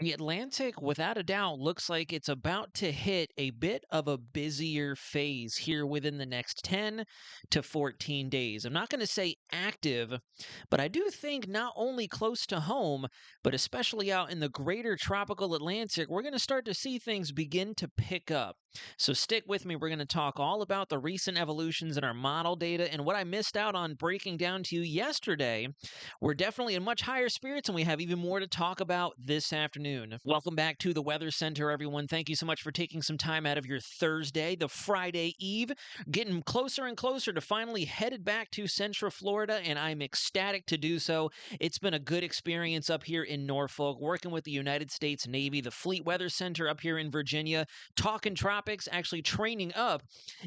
The Atlantic, without a doubt, looks like it's about to hit a bit of a busier phase here within the next 10 to 14 days. I'm not going to say active, but I do think not only close to home, but especially out in the greater tropical Atlantic, we're going to start to see things begin to pick up. So stick with me. We're going to talk all about the recent evolutions in our model data and what I missed out on breaking down to you yesterday. We're definitely in much higher spirits, and we have even more to talk about this afternoon. Welcome back to the Weather Center, everyone. Thank you so much for taking some time out of your Thursday, the Friday Eve, getting closer and closer to finally headed back to Central Florida, and I'm ecstatic to do so. It's been a good experience up here in Norfolk, working with the United States Navy, the Fleet Weather Center up here in Virginia, talking tropics, actually training up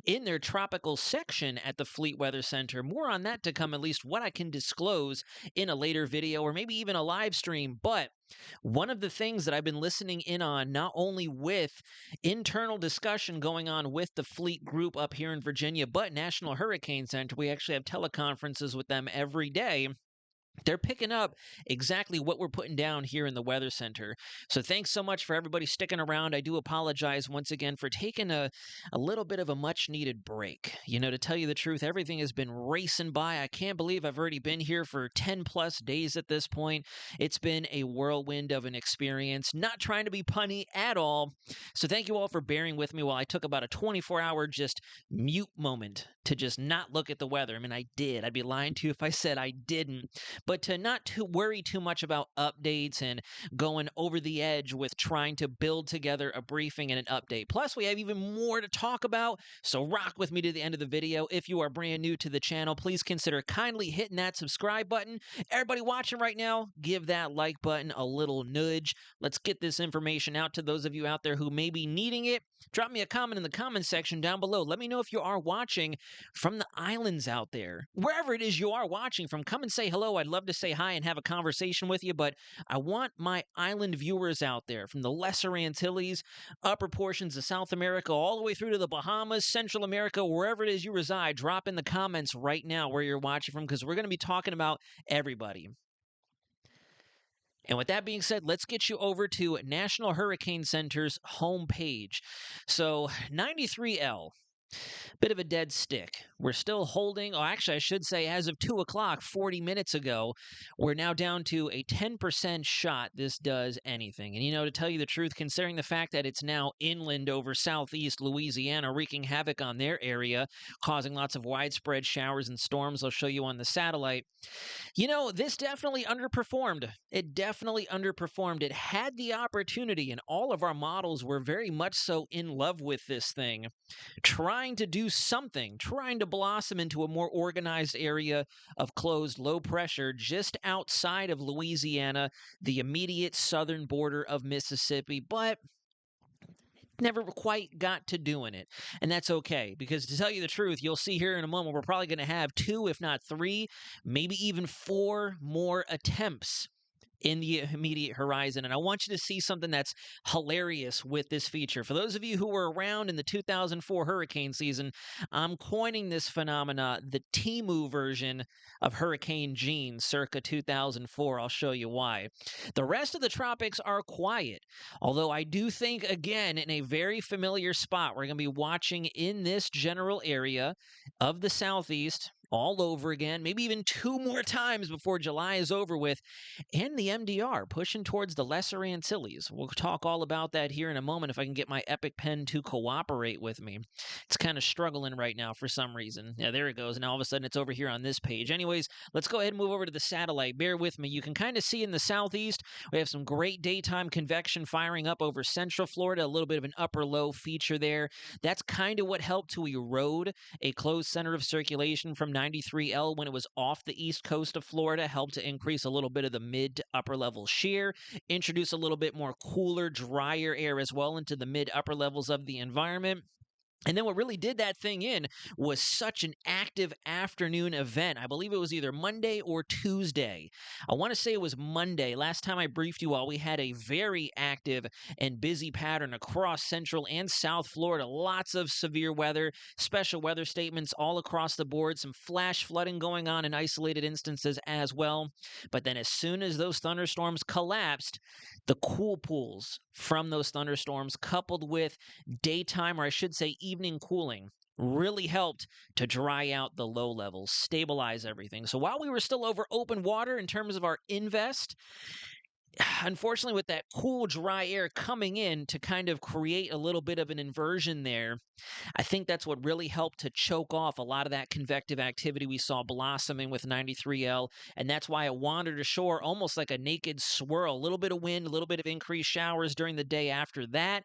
in their tropical section at the Fleet Weather Center. More on that to come, at least what I can disclose in a later video or maybe even a live stream. But one of the things that I've been listening in on, not only with internal discussion going on with the fleet group up here in Virginia, but National Hurricane Center, we actually have teleconferences with them every day. They're picking up exactly what we're putting down here in the Weather Center. So thanks so much for everybody sticking around. I do apologize once again for taking a little bit of a much-needed break. You know, to tell you the truth, everything has been racing by. I can't believe I've already been here for 10-plus days at this point. It's been a whirlwind of an experience. Not trying to be punny at all. So thank you all for bearing with me while I took about a 24-hour just mute moment to just not look at the weather. I mean, I did. I'd be lying to you if I said I didn't. But to not to worry too much about updates and going over the edge with trying to build together a briefing and an update. Plus, we have even more to talk about, so rock with me to the end of the video. If you are brand new to the channel, please consider kindly hitting that subscribe button. Everybody watching right now, give that like button a little nudge. Let's get this information out to those of you out there who may be needing it. Drop me a comment in the comment section down below. Let me know if you are watching from the islands out there. Wherever it is you are watching from, come and say hello. I'd love to say hi and have a conversation with you, but I want my island viewers out there from the Lesser Antilles, upper portions of South America, all the way through to the Bahamas, Central America, wherever it is you reside. Drop in the comments right now where you're watching from, because we're going to be talking about everybody. And with that being said, let's get you over to National Hurricane Center's homepage. So 93L. Bit of a dead stick. We're still holding, oh, actually, I should say, as of 2 o'clock, 40 minutes ago, we're now down to a 10% shot this does anything. And, you know, to tell you the truth, considering the fact that it's now inland over southeast Louisiana, wreaking havoc on their area, causing lots of widespread showers and storms, I'll show you on the satellite. You know, this definitely underperformed. It definitely underperformed. It had the opportunity, and all of our models were very much so in love with this thing, trying to do something, trying to blossom into a more organized area of closed low pressure just outside of Louisiana, the immediate southern border of Mississippi, but never quite got to doing it. And that's okay, because to tell you the truth, you'll see here in a moment, we're probably going to have 2, if not 3, maybe even 4 more attempts in the immediate horizon. And I want you to see something that's hilarious with this feature. For those of you who were around in the 2004 hurricane season, I'm coining this phenomena the Timu version of Hurricane Gene circa 2004. I'll show you why. The rest of the tropics are quiet, although I do think, again, in a very familiar spot, we're going to be watching in this general area of the southeast all over again, maybe even 2 more times before July is over with, and the MDR pushing towards the Lesser Antilles. We'll talk all about that here in a moment if I can get my Epic Pen to cooperate with me. It's kind of struggling right now for some reason. Yeah, there it goes. Now all of a sudden it's over here on this page. Anyways, let's go ahead and move over to the satellite. Bear with me. You can kind of see in the southeast, we have some great daytime convection firing up over Central Florida, a little bit of an upper low feature there. That's kind of what helped to erode a closed center of circulation from 93L when it was off the east coast of Florida, helped to increase a little bit of the mid to upper level shear, introduce a little bit more cooler, drier air as well into the mid upper levels of the environment. And then what really did that thing in was such an active afternoon event. I believe it was either Monday or Tuesday. I want to say it was Monday. Last time I briefed you all, we had a very active and busy pattern across Central and South Florida. Lots of severe weather, special weather statements all across the board, some flash flooding going on in isolated instances as well. But then as soon as those thunderstorms collapsed, the cool pools from those thunderstorms, coupled with daytime, or I should say evening cooling, really helped to dry out the low levels, stabilize everything. So while we were still over open water in terms of our invest, unfortunately, with that cool, dry air coming in to kind of create a little bit of an inversion there, I think that's what really helped to choke off a lot of that convective activity we saw blossoming with 93L. And that's why it wandered ashore almost like a naked swirl. A little bit of wind, a little bit of increased showers during the day after that.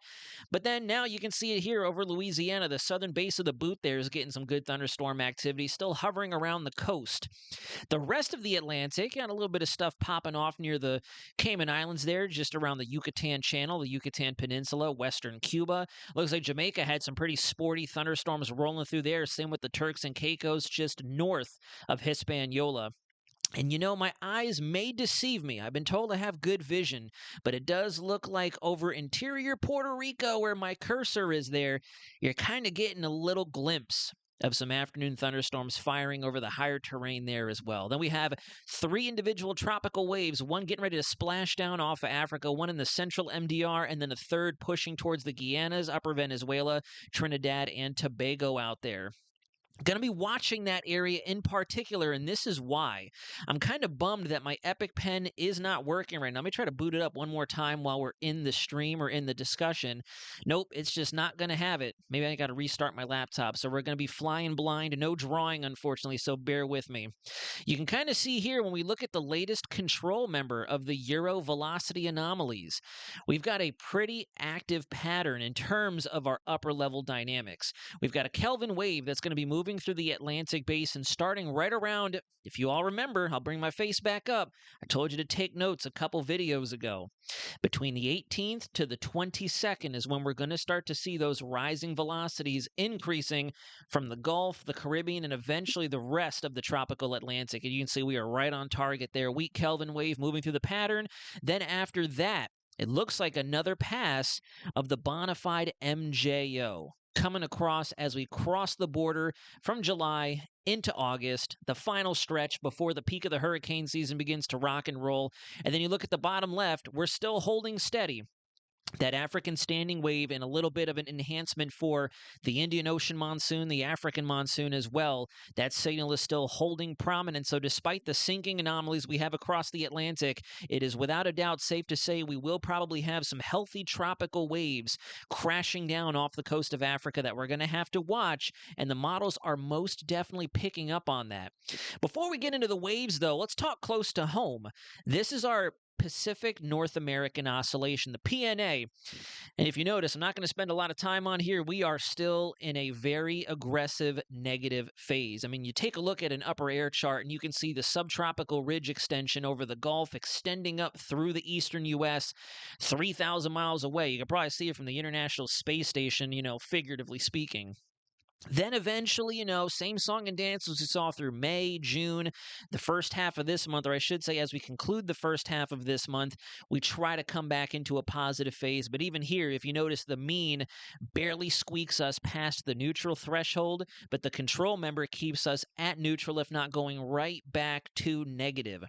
But then now you can see it here over Louisiana. The southern base of the boot there is getting some good thunderstorm activity, still hovering around the coast. The rest of the Atlantic, got a little bit of stuff popping off near the Cayman Islands there, just around the Yucatan Channel, the Yucatan Peninsula, western Cuba. Looks like Jamaica had some pretty sporty thunderstorms rolling through there. Same with the Turks and Caicos just north of Hispaniola. And you know, my eyes may deceive me. I've been told I have good vision, but it does look like over interior Puerto Rico, where my cursor is there, you're kind of getting a little glimpse of some afternoon thunderstorms firing over the higher terrain there as well. Then we have 3 individual tropical waves, one getting ready to splash down off of Africa, one in the central MDR, and then a third pushing towards the Guianas, upper Venezuela, Trinidad, and Tobago out there. Going to be watching that area in particular, and this is why. I'm kind of bummed that my Epic Pen is not working right now. Let me try to boot it up one more time while we're in the stream or in the discussion. Nope, it's just not going to have it. Maybe I got to restart my laptop. So we're going to be flying blind. No drawing, unfortunately, so bear with me. You can kind of see here when we look at the latest control member of the Euro velocity anomalies, we've got a pretty active pattern in terms of our upper level dynamics. We've got a Kelvin wave that's going to be moving through the Atlantic basin starting right around, if you all remember, I'll bring my face back up. I told you to take notes a couple videos ago. Between the 18th to the 22nd is when we're going to start to see those rising velocities increasing from the Gulf, the Caribbean, and eventually the rest of the tropical Atlantic. And you can see we are right on target there. Weak Kelvin wave moving through the pattern. Then after that, it looks like another pass of the bona fide MJO coming across as we cross the border from July into August, the final stretch before the peak of the hurricane season begins to rock and roll. And then you look at the bottom left, we're still holding steady. That African standing wave and a little bit of an enhancement for the Indian Ocean monsoon, the African monsoon as well. That signal is still holding prominence. So despite the sinking anomalies we have across the Atlantic, it is without a doubt safe to say we will probably have some healthy tropical waves crashing down off the coast of Africa that we're going to have to watch. And the models are most definitely picking up on that. Before we get into the waves, though, let's talk close to home. This is our Pacific North American Oscillation, the PNA. And if you notice, I'm not going to spend a lot of time on here. We are still in a very aggressive negative phase. I mean, you take a look at an upper air chart and you can see the subtropical ridge extension over the Gulf extending up through the eastern U.S. 3,000 miles away. You can probably see it from the International Space Station, figuratively speaking. Then eventually, same song and dance as we saw through May, June, the first half of this month, or I should say as we conclude the first half of this month, we try to come back into a positive phase. But even here, if you notice, the mean barely squeaks us past the neutral threshold, but the control member keeps us at neutral, if not going right back to negative.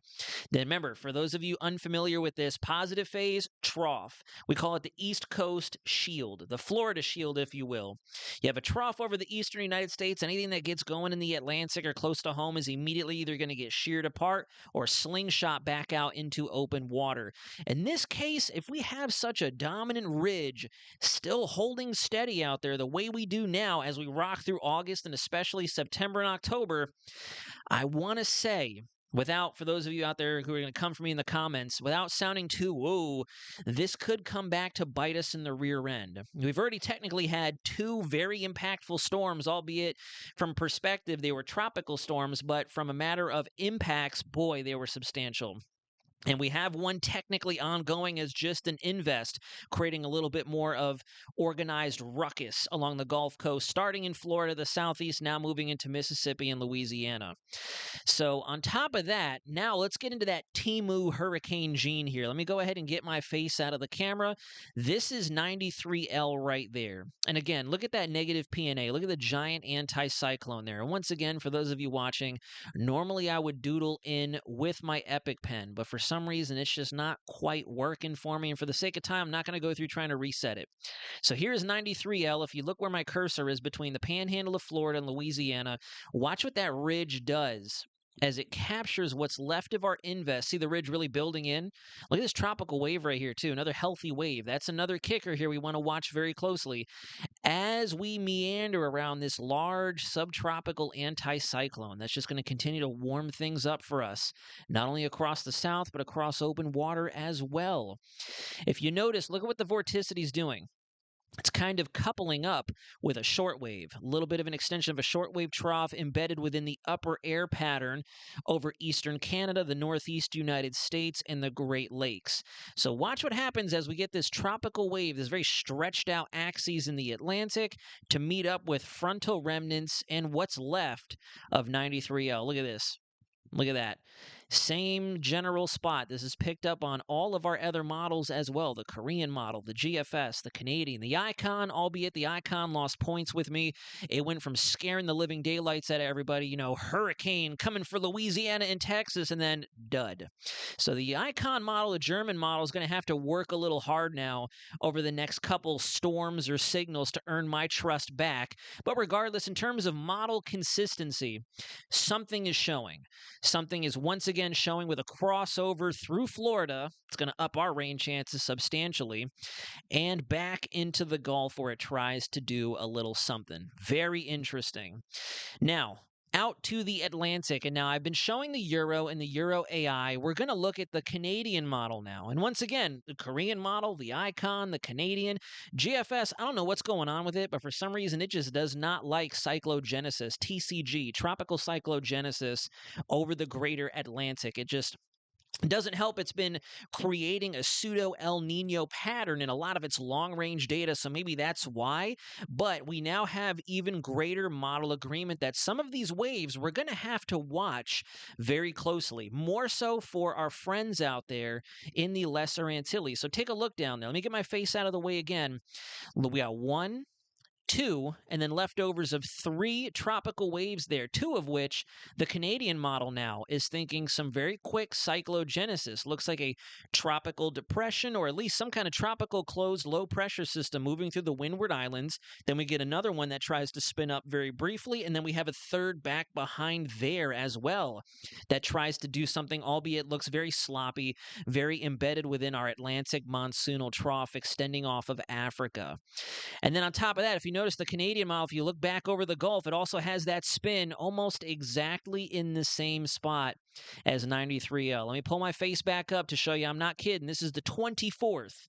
Then remember, for those of you unfamiliar with this, positive phase, trough. We call it the East Coast Shield, the Florida Shield, if you will. You have a trough over the eastern United States. Anything that gets going in the Atlantic or close to home is immediately either going to get sheared apart or slingshot back out into open water. In this case, if we have such a dominant ridge still holding steady out there the way we do now as we rock through August and especially September and October, I want to say, for those of you out there who are going to come for me in the comments, without sounding too whoa, this could come back to bite us in the rear end. We've already technically had 2 very impactful storms, albeit from perspective, they were tropical storms, but from a matter of impacts, boy, they were substantial. And we have one technically ongoing as just an invest, creating a little bit more of organized ruckus along the Gulf Coast, starting in Florida, the Southeast, now moving into Mississippi and Louisiana. So, on top of that, now let's get into that Timu Hurricane Gene here. Let me go ahead and get my face out of the camera. This is 93L right there. And again, look at that negative PNA. Look at the giant anticyclone there. And once again, for those of you watching, normally I would doodle in with my Epic pen, but for some reason it's just not quite working for me. And for the sake of time, I'm not going to go through trying to reset it. So here's 93L. If you look where my cursor is between the panhandle of Florida and Louisiana, watch what that ridge does as it captures what's left of our invest. See the ridge really building in? Look at this tropical wave right here, too. Another healthy wave. That's another kicker here we want to watch very closely as we meander around this large subtropical anticyclone. That's just going to continue to warm things up for us, not only across the south, but across open water as well. If you notice, look at what the vorticity is doing. It's kind of coupling up with a shortwave, a little bit of an extension of a shortwave trough embedded within the upper air pattern over eastern Canada, the northeast United States, and the Great Lakes. So watch what happens as we get this tropical wave, this very stretched out axis in the Atlantic, to meet up with frontal remnants and what's left of 93L. Look at this. Look at that. Same general spot. This is picked up on all of our other models as well. The Korean model, the GFS, the Canadian, the Icon, albeit the Icon lost points with me. It went from scaring the living daylights out of everybody, hurricane coming for Louisiana and Texas, and then dud. So the Icon model, the German model, is going to have to work a little hard now over the next couple storms or signals to earn my trust back. But regardless, in terms of model consistency, something is showing. Something is once again showing with a crossover through Florida. It's going to up our rain chances substantially, and back into the Gulf where it tries to do a little something. Very interesting. Now, out to the Atlantic, and now I've been showing the Euro and the Euro AI. We're going to look at the Canadian model now. And once again, the Korean model, the Icon, the Canadian, GFS, I don't know what's going on with it, but for some reason it just does not like cyclogenesis, TCG, tropical cyclogenesis over the greater Atlantic. It just doesn't help. It's been creating a pseudo El Nino pattern in a lot of its long-range data, so maybe that's why. But we now have even greater model agreement that some of these waves we're going to have to watch very closely, more so for our friends out there in the Lesser Antilles. So take a look down there. Let me get my face out of the way again. We got 1, 2, and then leftovers of 3 tropical waves there, 2 of which the Canadian model now is thinking some very quick cyclogenesis. Looks like a tropical depression, or at least some kind of tropical closed low pressure system moving through the Windward Islands. Then we get another one that tries to spin up very briefly, and then we have a third back behind there as well that tries to do something, albeit looks very sloppy, very embedded within our Atlantic monsoonal trough extending off of Africa. And then on top of that, if you notice the Canadian model, if you look back over the Gulf, it also has that spin almost exactly in the same spot as 93L. Let me pull my face back up to show you I'm not kidding. This is the 24th.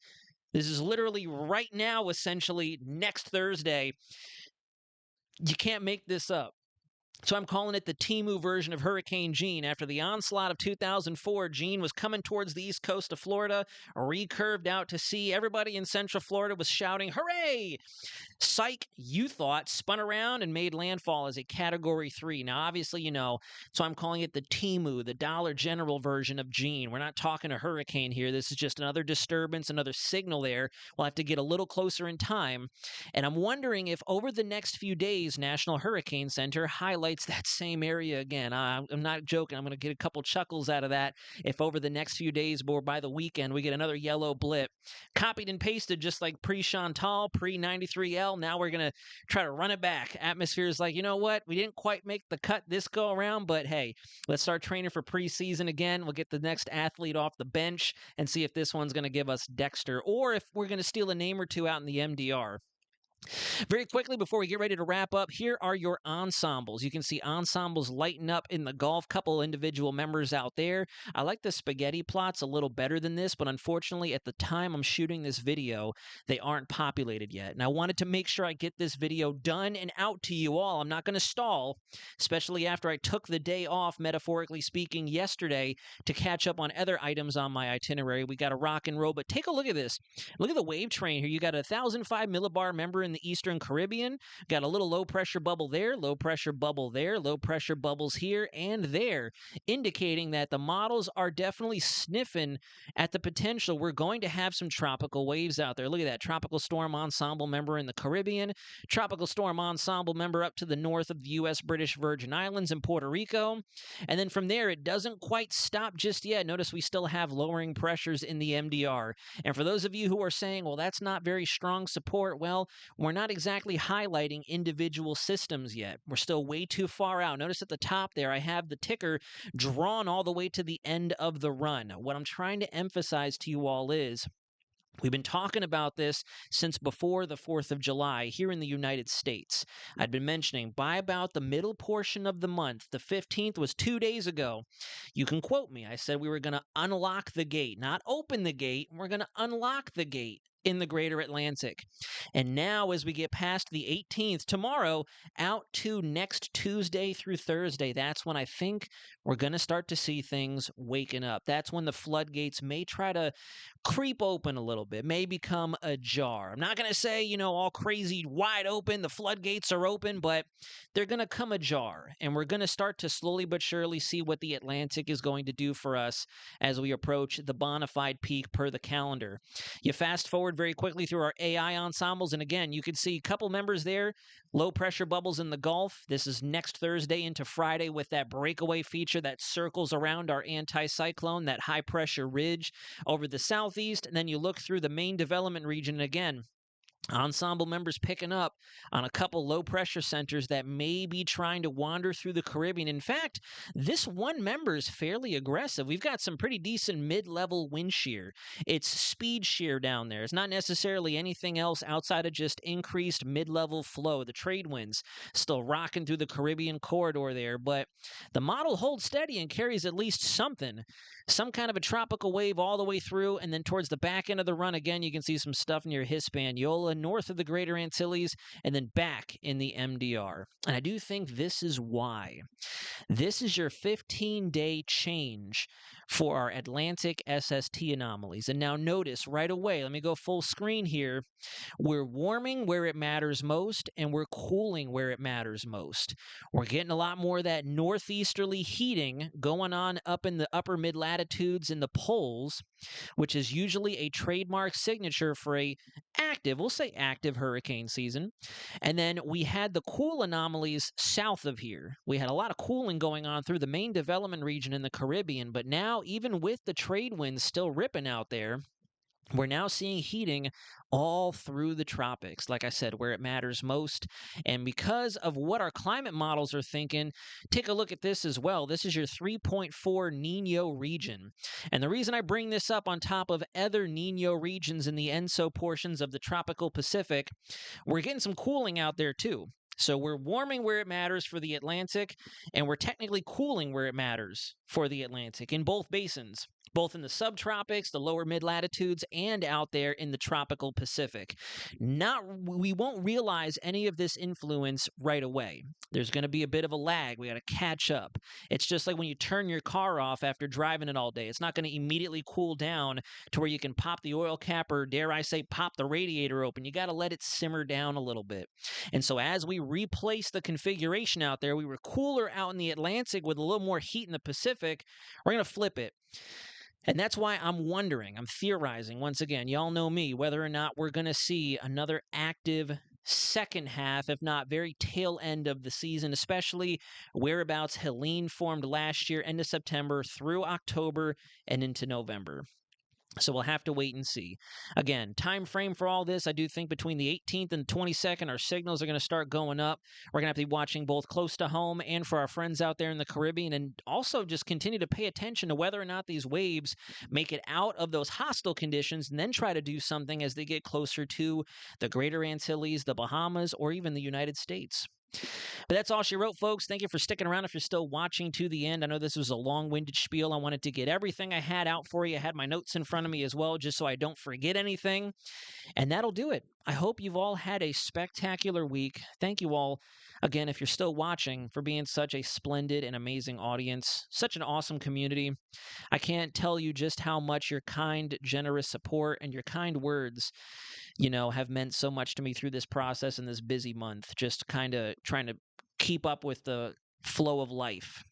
This is literally right now, essentially next Thursday. You can't make this up. So I'm calling it the Timu version of Hurricane Gene. After the onslaught of 2004, Gene was coming towards the east coast of Florida, recurved out to sea. Everybody in Central Florida was shouting, "Hooray!" Psych, you thought, spun around and made landfall as a Category 3. Now, obviously, so I'm calling it the Timu, the Dollar General version of Gene. We're not talking a hurricane here. This is just another disturbance, another signal there. We'll have to get a little closer in time. And I'm wondering if over the next few days, National Hurricane Center highlights that same area again. I'm not joking. I'm going to get a couple chuckles out of that if over the next few days or by the weekend we get another yellow blip. Copied and pasted just like pre-Chantal, pre-93L. Now we're going to try to run it back. Atmosphere is like, you know what? We didn't quite make the cut this go around, but hey, let's start training for preseason again. We'll get the next athlete off the bench and see if this one's going to give us Dexter or if we're going to steal a name or two out in the MDR. Very quickly, before we get ready to wrap up, here are your ensembles. You can see ensembles lighten up in the Gulf, couple individual members out there. I like the spaghetti plots a little better than this, but unfortunately, at the time I'm shooting this video, they aren't populated yet. And I wanted to make sure I get this video done and out to you all. I'm not going to stall, especially after I took the day off, metaphorically speaking, yesterday to catch up on other items on my itinerary. We got to rock and roll, but take a look at this. Look at the wave train here. You got a 1,005 millibar member in the Eastern Caribbean. Got a little low pressure bubble there, low pressure bubble there, low pressure bubbles here and there, indicating that the models are definitely sniffing at the potential. We're going to have some tropical waves out there. Look at that tropical storm ensemble member in the Caribbean, tropical storm ensemble member up to the north of the U.S. British Virgin Islands and Puerto Rico. And then from there, it doesn't quite stop just yet. Notice we still have lowering pressures in the MDR. And for those of you who are saying, well, that's not very strong support, well, we're not exactly highlighting individual systems yet. We're still way too far out. Notice at the top there, I have the ticker drawn all the way to the end of the run. What I'm trying to emphasize to you all is, we've been talking about this since before the 4th of July here in the United States. I'd been mentioning by about the middle portion of the month, the 15th was 2 days ago. You can quote me. I said we were going to unlock the gate, not open the gate. We're going to unlock the gate in the greater Atlantic. And now as we get past the 18th, tomorrow, out to next Tuesday through Thursday, that's when I think we're going to start to see things waking up. That's when the floodgates may try to creep open a little bit, may become ajar. I'm not going to say, all crazy wide open, the floodgates are open, but they're going to come ajar. And we're going to start to slowly but surely see what the Atlantic is going to do for us as we approach the bona fide peak per the calendar. You fast forward very quickly through our AI ensembles, and again, you can see a couple members there, low pressure bubbles in the Gulf. This is next Thursday into Friday with that breakaway feature that circles around our anticyclone, that high pressure ridge over the southeast. And then you look through the main development region, and again, ensemble members picking up on a couple low pressure centers that may be trying to wander through the Caribbean. In fact, this one member is fairly aggressive. We've got some pretty decent mid-level wind shear. It's speed shear down there. It's not necessarily anything else outside of just increased mid-level flow. The trade winds still rocking through the Caribbean corridor there, but the model holds steady and carries at least something, some kind of a tropical wave all the way through. And then towards the back end of the run, again, you can see some stuff near Hispaniola, north of the Greater Antilles, and then back in the MDR. And I do think this is why. This is your 15-day change for our Atlantic SST anomalies. And now notice right away, let me go full screen here. We're warming where it matters most, and we're cooling where it matters most. We're getting a lot more of that northeasterly heating going on up in the upper mid-latitudes in the poles, which is usually a trademark signature for a active, we'll say active hurricane season. And then we had the cool anomalies south of here. We had a lot of cooling going on through the main development region in the Caribbean, but now even with the trade winds still ripping out there, we're now seeing heating all through the tropics, like I said, where it matters most. And because of what our climate models are thinking, take a look at this as well. This is your 3.4 Nino region. And the reason I bring this up on top of other Nino regions in the ENSO portions of the tropical Pacific, we're getting some cooling out there too. So we're warming where it matters for the Atlantic, and we're technically cooling where it matters for the Atlantic in both basins, both in the subtropics, the lower mid-latitudes, and out there in the tropical Pacific. We won't realize any of this influence right away. There's going to be a bit of a lag. We got to catch up. It's just like when you turn your car off after driving it all day. It's not going to immediately cool down to where you can pop the oil cap or, dare I say, pop the radiator open. You got to let it simmer down a little bit. And so as we replace the configuration out there, we were cooler out in the Atlantic with a little more heat in the Pacific. We're going to flip it. And that's why I'm wondering, I'm theorizing, once again, y'all know me, whether or not we're going to see another active second half, if not very tail end of the season, especially whereabouts Helene formed last year, end of September through October and into November. So we'll have to wait and see. Again, time frame for all this, I do think between the 18th and 22nd, our signals are going to start going up. We're going to have to be watching both close to home and for our friends out there in the Caribbean, and also just continue to pay attention to whether or not these waves make it out of those hostile conditions and then try to do something as they get closer to the Greater Antilles, the Bahamas, or even the United States. But that's all she wrote, folks. Thank you for sticking around if you're still watching to the end. I know this was a long-winded spiel. I wanted to get everything I had out for you. I had my notes in front of me as well, just so I don't forget anything. And that'll do it. I hope you've all had a spectacular week. Thank you all, again, if you're still watching, for being such a splendid and amazing audience, such an awesome community. I can't tell you just how much your kind, generous support and your kind words, have meant so much to me through this process and this busy month, just kind of trying to keep up with the flow of life.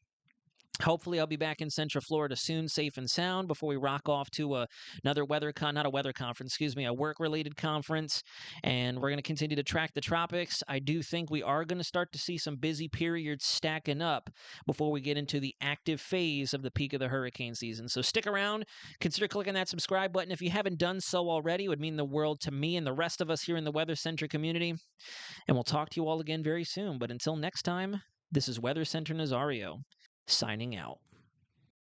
Hopefully, I'll be back in Central Florida soon, safe and sound, before we rock off to another not a weather conference, excuse me, a work-related conference. And we're going to continue to track the tropics. I do think we are going to start to see some busy periods stacking up before we get into the active phase of the peak of the hurricane season. So stick around. Consider clicking that subscribe button if you haven't done so already. It would mean the world to me and the rest of us here in the Weather Center community. And we'll talk to you all again very soon. But until next time, this is Weather Center Nazario, signing out.